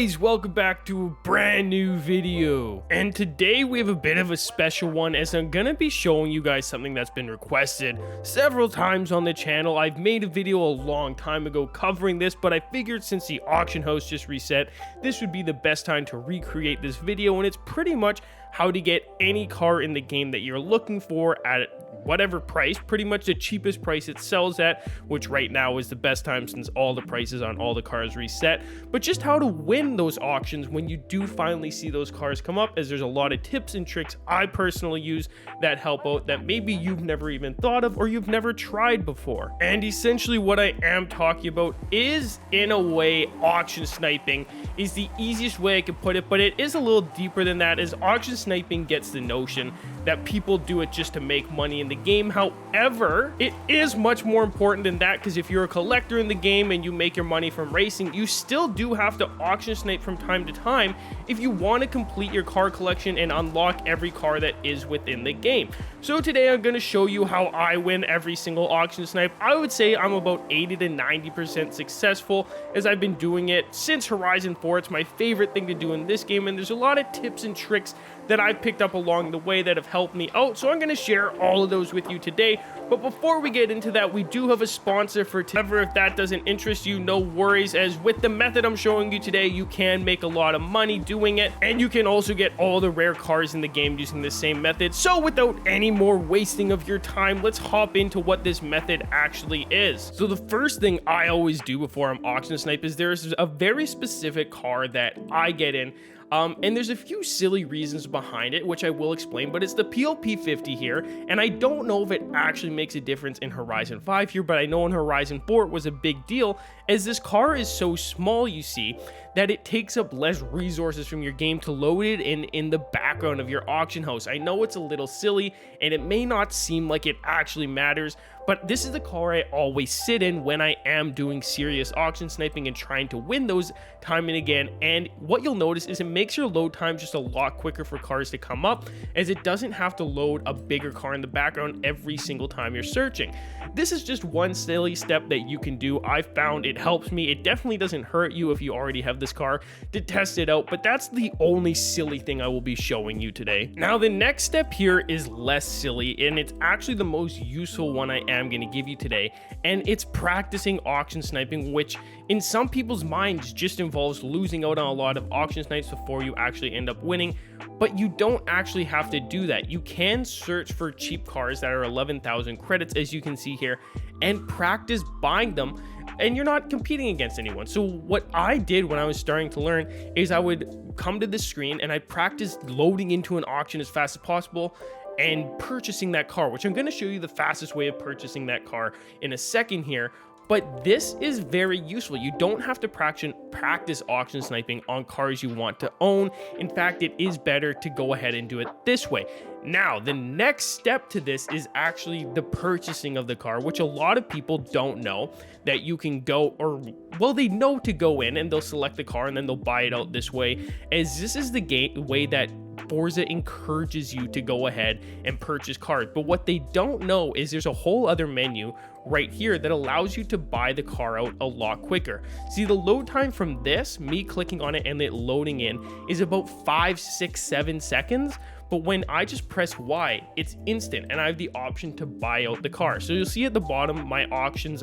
guys, welcome back to a brand new video. And today we have a bit of a special one, as I'm gonna be showing you guys something that's been requested several times on the channel. I've made a video a long time ago covering this, but I figured since the auction house just reset, this would be the best time to recreate this video. And it's pretty much how to get any car in the game that you're looking for at whatever price, pretty much the cheapest price it sells at, which right now is the best time since all the prices on all the cars reset. But just how to win those auctions when you do finally see those cars come up, as there's a lot of tips and tricks I personally use that help out that maybe you've never even thought of or you've never tried before. And essentially what I am talking about is, in a way, auction sniping is the easiest way I could put it, but it is a little deeper than that, as auction sniping gets the notion that people do it just to make money in the game. However, it is much more important than that, because if you're a collector in the game and you make your money from racing, you still do have to auction snipe from time to time if you want to complete your car collection and unlock every car that is within the game. So today I'm going to show you how I win every single auction snipe. I would say I'm about 80 to 90% successful, as I've been doing it since Horizon 4. It's my favorite thing to do in this game, and there's a lot of tips and tricks that I've picked up along the way that have helped me out, so I'm going to share all of those with you today. But before we get into that, we do have a sponsor for today. However, if that doesn't interest you, no worries, as with the method I'm showing you today, you can make a lot of money doing it, and you can also get all the rare cars in the game using the same method. So without any more wasting of your time, let's hop into what this method actually is. So the first thing I always do before I'm auction snipe is there's a very specific car that I get in. And there's a few silly reasons behind it, which I will explain, but it's the PLP50 here, and I don't know if it actually makes a difference in Horizon 5 here, but I know in Horizon 4 it was a big deal, as this car is so small, you see, that it takes up less resources from your game to load it in the background of your auction house. I know it's a little silly, and it may not seem like it actually matters, but this is the car I always sit in when I am doing serious auction sniping and trying to win those time and again. And what you'll notice is it makes your load time just a lot quicker for cars to come up, as it doesn't have to load a bigger car in the background every single time you're searching. This is just one silly step that you can do. I found it helps me. It definitely doesn't hurt you if you already have this car to test it out, but that's the only silly thing I will be showing you today. Now, the next step here is less silly, and it's actually the most useful one I am going to give you today, and it's practicing auction sniping, which in some people's minds just involves losing out on a lot of auction snipes before you actually end up winning. But you don't actually have to do that. You can search for cheap cars that are 11,000 credits, as you can see here, and practice buying them, and you're not competing against anyone. So what I did when I was starting to learn is I would come to this screen and I practiced loading into an auction as fast as possible and purchasing that car, which I'm going to show you the fastest way of purchasing that car in a second here. But this is very useful. You don't have to practice auction sniping on cars you want to own. In fact, it is better to go ahead and do it this way. Now, the next step to this is actually the purchasing of the car, which a lot of people don't know that you can go, or well, they know to go in and they'll select the car and then they'll buy it out this way, as this is the way that Forza encourages you to go ahead and purchase cars. But what they don't know is there's a whole other menu right here that allows you to buy the car out a lot quicker. See, the load time from this, me clicking on it and it loading in, is about 5, 6, 7 seconds. But when I just press Y, it's instant, and I have the option to buy out the car. So you'll see at the bottom, my options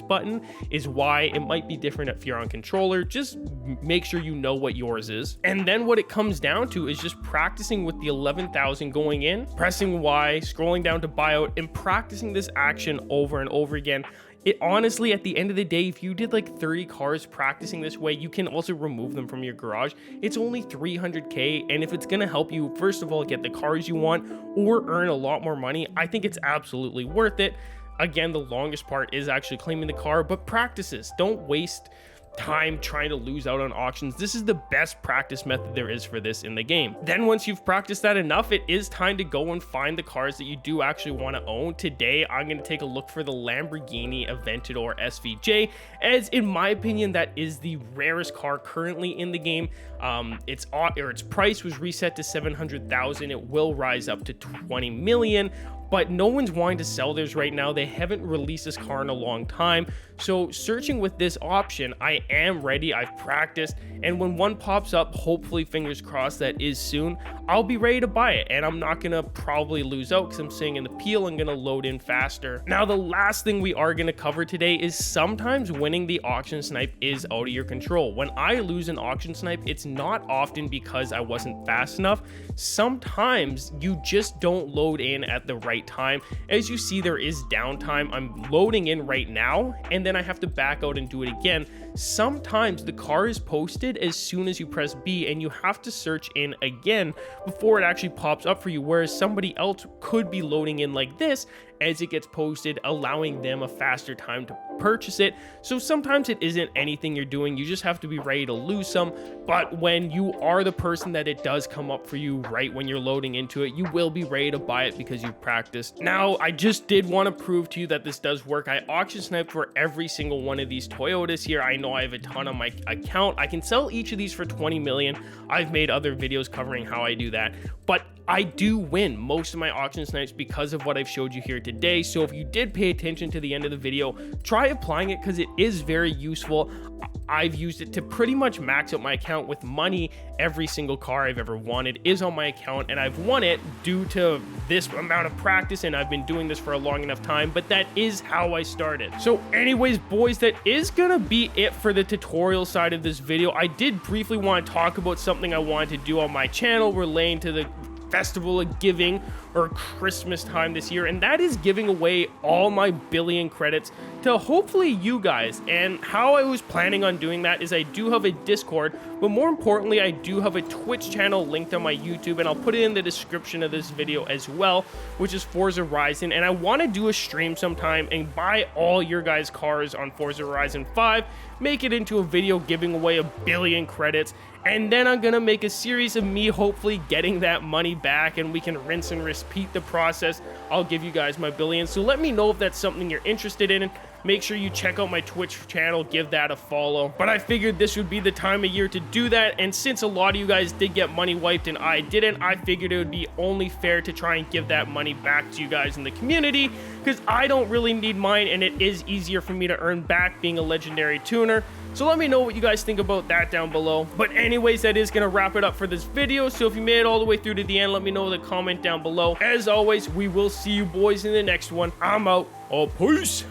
button is Y. It might be different if you're on controller. Just make sure you know what yours is. And then what it comes down to is just practicing with the 11,000 going in, pressing Y, scrolling down to buy out, and practicing this action over and over again. It honestly, at the end of the day, if you did like 30 cars practicing this way, you can also remove them from your garage. It's only 300K, and if it's going to help you, first of all, get the cars you want or earn a lot more money, I think it's absolutely worth it. Again, the longest part is actually claiming the car, but practices. Don't waste time trying to lose out on auctions. This is the best practice method there is for this in the game. Then once you've practiced that enough, it is time to go and find the cars that you do actually want to own. Today I'm going to take a look for the Lamborghini Aventador SVJ, as in my opinion that is the rarest car currently in the game. Its price was reset to 700,000. It will rise up to 20 million, but no one's wanting to sell theirs right now. They haven't released this car in a long time. So searching with this option, I am ready. I've practiced, and when one pops up, hopefully fingers crossed that is soon, I'll be ready to buy it, and I'm not gonna probably lose out because I'm seeing an appeal and gonna load in faster. Now, the last thing we are gonna cover today is sometimes winning the auction snipe is out of your control. When I lose an auction snipe, it's not often because I wasn't fast enough. Sometimes you just don't load in at the right time. As you see, there is downtime. I'm loading in right now, and then I have to back out and do it again. Sometimes the car is posted as soon as you press B, and you have to search in again before it actually pops up for you, whereas somebody else could be loading in like this as it gets posted, allowing them a faster time to purchase it. So sometimes it isn't anything you're doing, you just have to be ready to lose some. But when you are the person that it does come up for you right when you're loading into it, you will be ready to buy it because you've practiced. Now, I just did want to prove to you that this does work. I auction sniped for every single one of these Toyotas here. I know I have a ton on my account. I can sell each of these for 20 million. I've made other videos covering how I do that, but I do win most of my auction snipes because of what I've showed you here today. So if you did pay attention to the end of the video, try applying it because it is very useful. I've used it to pretty much max out my account with money. Every single car I've ever wanted is on my account, and I've won it due to this amount of practice, and I've been doing this for a long enough time, but that is how I started. So anyways, boys, that is gonna be it for the tutorial side of this video. I did briefly want to talk about something I wanted to do on my channel relating to the Festival of Giving, or Christmas time this year, and that is giving away all my billion credits to hopefully you guys. And how I was planning on doing that is I do have a Discord, but more importantly, I do have a Twitch channel linked on my YouTube, and I'll put it in the description of this video as well, which is Forza Horizon. And I want to do a stream sometime and buy all your guys' cars on Forza Horizon 5, make it into a video giving away a billion credits, and then I'm gonna make a series of me hopefully getting that money back, and we can rinse and repeat the process. I'll give you guys my billions. So let me know if that's something you're interested in. Make sure you check out my Twitch channel, give that a follow. But I figured this would be the time of year to do that, and since a lot of you guys did get money wiped and I didn't, I figured it would be only fair to try and give that money back to you guys in the community, because I don't really need mine, and it is easier for me to earn back being a legendary tuner. So let me know what you guys think about that down below. But anyways, that is gonna wrap it up for this video. So if you made it all the way through to the end, let me know in the comment down below. As always, we will see you boys in the next one. I'm out. Oh, peace.